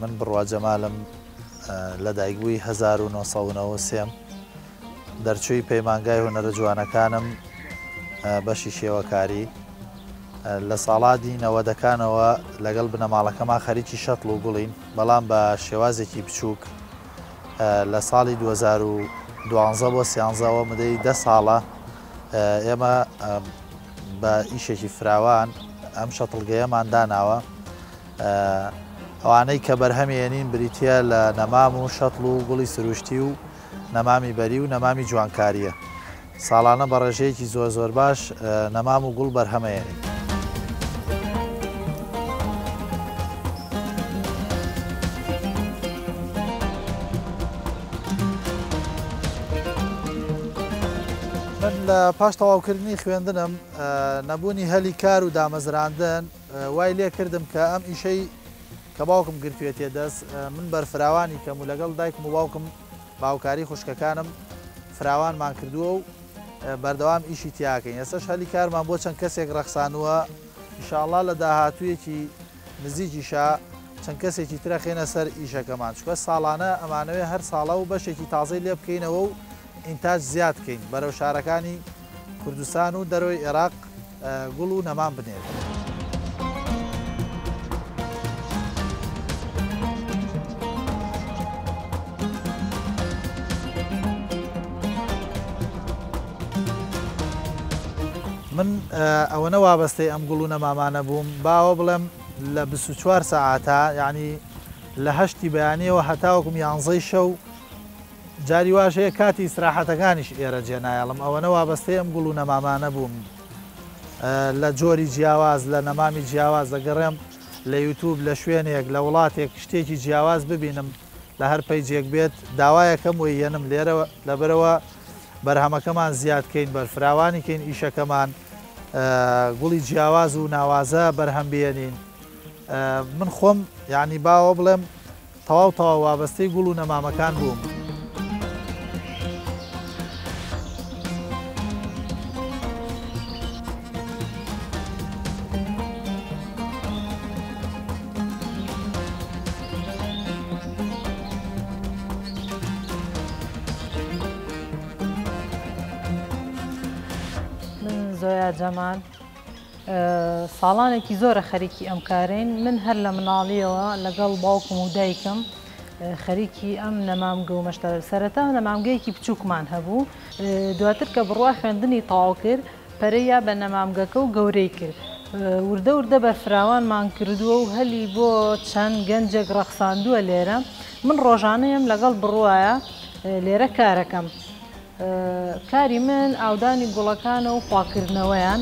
من بڕوا جەمالم لە دایکبووی 1993 دەرچووی پەیمانگای هونەرە جوانەکانم بەشی شێوەکاری لە ساڵاتی 90ەکانەوە لەگەڵ بنەماڵەکەمان خەریکی شەتڵ و گوڵین، بەڵام بە شێوازێکی بچووک لە ساڵی 2012 بۆ 13ەوە مدەی 10 ساڵە ئێمە بە ئیشێکی فراوان ئەم شەتڵگەیەمان داناوە. ئەوانەی کە بەرهەمێنین بریتە لە نەمام و شەتڵ و گوڵی سروشتی و نەمامی بەری و نەمامی جوانکاریە. ساڵانە بە ڕێژەیەکی زۆر باش نەمام و گوڵ بەرهەمەیەنین. من لە پاش تەواوکردنی خوێندنم نەبوونی هەلی کار و دامەزراندن وای لێ کردم کە ئەم ئیشەی کە باوکم گرتوێتێ دەست من بەرفراوانی کەم و لەگەڵ دایکم و باوکم باوکاری خوشکەکانم فراوانمان کردووە و بەردەوام ئیشی تیاکەین. ئێستش هەلی کارمان بۆ چەند کەسێک ڕەخسانووە، ئینشاءڵڵا لە داهاتوویەکی نزیکیشا چەند کەسێکی ترە خێنە سەر ئیشەکەمان، چکە ساڵانە ئەمانەوێ هەر ساڵە و بەشێکی تازەی لێ بکەینەوە و ئینتاج زیاد بکەین بەرەو شارەکانی کوردستان و دەرەوەی عێراق گوڵ و نەمان بنێت. من ئەوەنە وابەستەی ئەم گوڵ و نەمامانە بووم، باوە بڵێم لە 24 ساعاتە، یعنی لە 8 بەیانیەوە هەتاوەکم 11 شەو جاری واش هەیە کاتی ئیسراحەتەکانیش ئێرە جێنایەڵم. ئەوەنە وابەستەی ئەم گوڵ و نەمامانە بووم. لە جۆری جیاواز، لە نەمامی جیاواز دەگەڕێم لە یوتوب لە شوێنێک لە وڵاتێک شتێکی جیاواز ببینم لە هەر پەیجێک بێت داوایەکەم وەیەنم لێرە لەبەرەوە بەرهەمەکەمان زیادکەین، بەرفراوانی کەین ئیشەکەمان، گوڵی جیاواز و ناوازە بەرهەم بێنین. من خۆم یعنی باوە بڵێم تەواو وابەستەی گوڵ و نەمامەکان بووم. زۆیا جەمال ساڵانێکی زۆرە خەریکی ئەم کارین. من هەر لە مناڵیەوە لەگەڵ باوکم و دایکم خەریکی ئەم نەمامگە و مەشتە سەرەتا نەمامگەیەکی بچووکمان هەبوو. دواتر کە بڕوا خوێندنی تەواو کرد پەرەیە بە نەمامگەکە و گەورەی کرد. وردە وردە بەرفراوانمان کردووە و هەلی بۆ چەند گەنجێک ڕەخساندووە لێرە. من ڕۆژانەیەم لەگەڵ بڕواایە لێرە کارەکەم. کاری من ئاودانی گوڵەکانە و خواکردنەوەیان.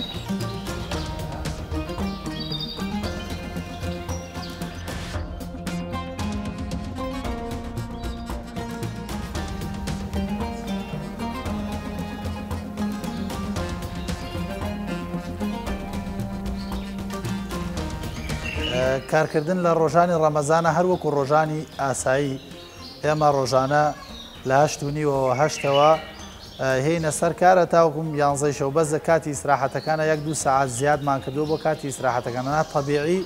کارکردن لە ڕۆژانی ڕەمەزانە هەروەکو ڕۆژانی ئاسایی ئێمە ڕۆژانە لە 8:30ەوە هینە سەر کارە تاوکم 11 شەو بەس لە کاتی ئیسراحەتەکانە 1-2 ساعات زیادمان کردووە بۆ کاتی ئیسراحەتەکانە تەبیعی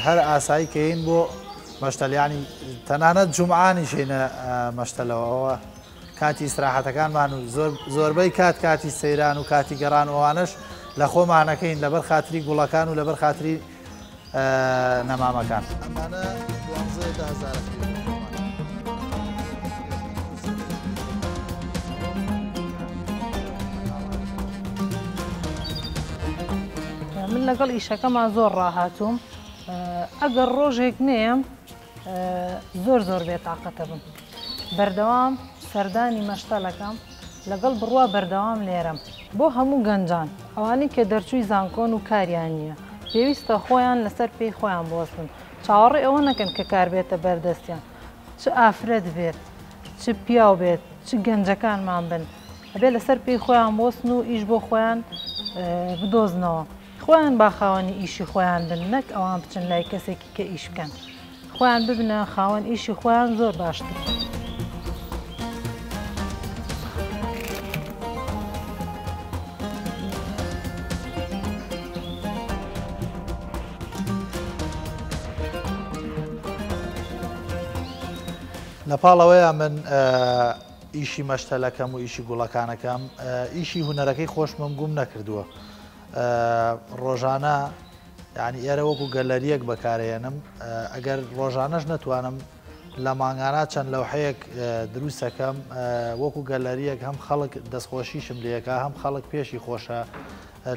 هەر ئاسایی کەین بۆ مەشتەلیانی تەنانەت جومعانی شینە مەشتەلەوە کاتی ئیسراحەتەکانمان و زۆربەی کاتی سەیران و کاتی گەڕان ئەوانش لە خۆمانەکەین لەبەر خاتری گوڵەکان و لەبەر خاتری نەمامەکان. ئەمانە 12,000 من لەگەڵ ئیشەکەمان زۆر ڕاهاتووم. ئەگەر ڕۆژێک نێم زۆر بێتاقەتە بم. بەردەوام سەردانی مەشتەلەکەم لەگەڵ بڕوا بەردەوام لێرەم بۆ هەموو گەنجان ئەوانەی کە دەرچووی زانکۆن و کاریان نییە پێویستە خۆیان لەسەر پێی خۆیان بۆستن. چاوەڕێ ئەوە نەکەن کە کار بێتە بەردەستیان، چ ئافرەت بێت، چ پیاو بێت، چ گەنجەکانمان بن، ئەبێ لەسەر پێی خۆیان بۆستن و ئیش بۆ خۆیان بدۆزنەوە. خۆیان با خاوەنی ئیشی خۆیان بن، نەک ئەوان بچن لای کەسێکی کە ئیش بکەن. خۆیان ببنە خاوەن ئیشی خۆیان زۆر باشتر. لە پاڵەوەیە من ئیشی مەشتەلەکەم و ئیشی گوڵەکانەکەم ئیشی هوەرەکەی خۆشمەم گوم نەکردووە. ڕۆژانە یعنی ئێرە وەکو گەلەریەک بەکارێنم ئەگەر ڕۆژانەش نەتوانم لە ماگانات چەند لەوحەیەک دروستەکەم وەکو گەلەریەک هەم خەڵک دەستخۆشیشم لێەکە هەم خەڵک پێشی خۆشە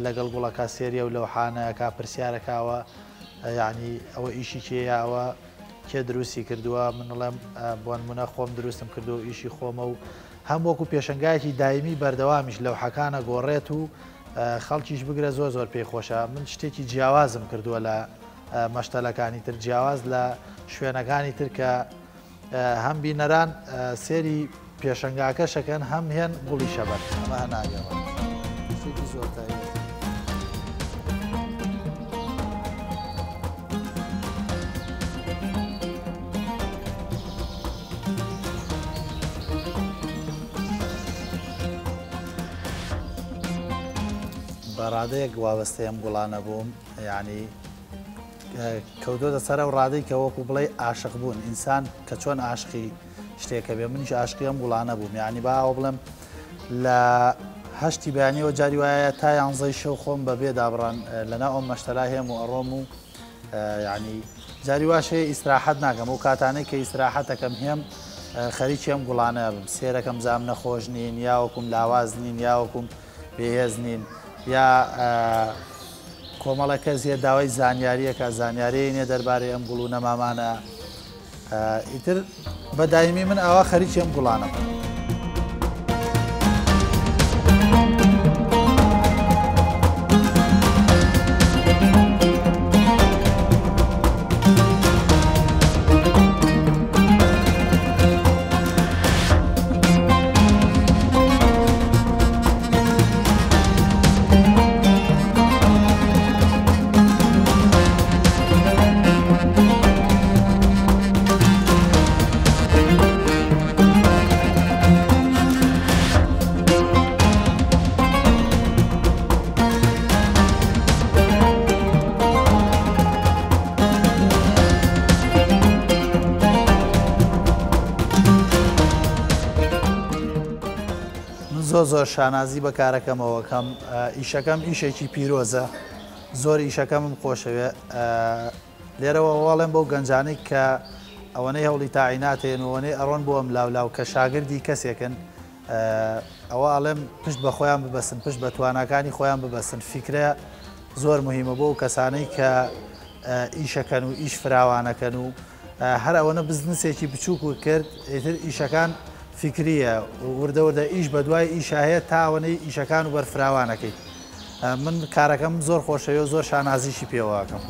لەگەڵ گوڵەکە سێریە و لەوحانەکە پرسیارەکەوە یعنی ئەوە ئیشی کێیاوە کێ دروستی کردووە منڵێم بۆ نمونە خۆم دروستم کردو و ئیشی خۆمە و هەم وەکو پێشنگایەکی دایمی بەردەوامیش لەوحەکانە گۆڕێت و خەڵکیش بگرە زۆر پێی خۆشە. من شتێکی جیاوازم کردووە لە مەشتەلەکانی تر جیاواز لە شوێنەکانی تر کە هەم بینەران سێری پێشنگاکە شەکەن هەم هێن گوڵی شەبەر ئەمە هەناگەڕە شتێکی زۆر تایبەت. ڕادەیەک وابەستەی ئەم گوڵانە بووم یعنی کەوتۆتە سەرە و ڕادەی کە وەکو بڵێ عاشق بوون ئینسان کە چۆن عاشقی شتێکە بێ منیش عاشقی ئەم گوڵانە بووم یعنی باوە بڵێم لە هەشتی بەیانیەوە جاری وایە تا 11 شەو خۆم بەبێ دابڕان لەنا ئەم مەشتەلا هێم و ئەڕۆم و یعنی جاری واشەیە ئیسراحەت ناکەم و کاتانەی کە ئیسراحەتەکەم هێم خەریکی ئەم گوڵانە بم سێرەکەم زام نەخۆش نین یاوەکوم لاواز نین یاوەکوم بێهێز نین یا کۆمەڵە کەس هەیە داوای زانیاریەکە زانیاریی نێ دەربارەی ئەم گوڵ و نەمامانە ئیتر بەدایمی من ئاوا خەریکی ئەم گوڵانە بووم. زۆر شانازی بەکارەکەمەوە کەم ئیشەکەم ئیشێکی پیرۆزە زۆر ئیشەکەمم خۆشەوێ لێرەوە وەڵێم بەو گەنجانەی کە ئەوەنەی هەوڵی تاعیناتێن وەنەی ئەڕۆن بۆ ئەم لاولاو کە شاگردی کەسێکن ئەوە ئەڵێم پشت بە خۆیان ببەسن پشت بە تواناکانی خۆیان ببەسن فیکرە زۆر مهمە بۆ کەسانەی کە ئیشەکەن و ئیش فراوانەکەن و هەر ئەوەنە بزنسێکی بچووک و کرد ئیتر ئیشەکان فکریە وردەوردە ئیش بە دوای ئیشاهەیە تاوەنەی ئیشەکان و بەرفراوانەکەی من کارەکەم زۆر خۆشەوە زۆر شانازیشی پێوەکەم.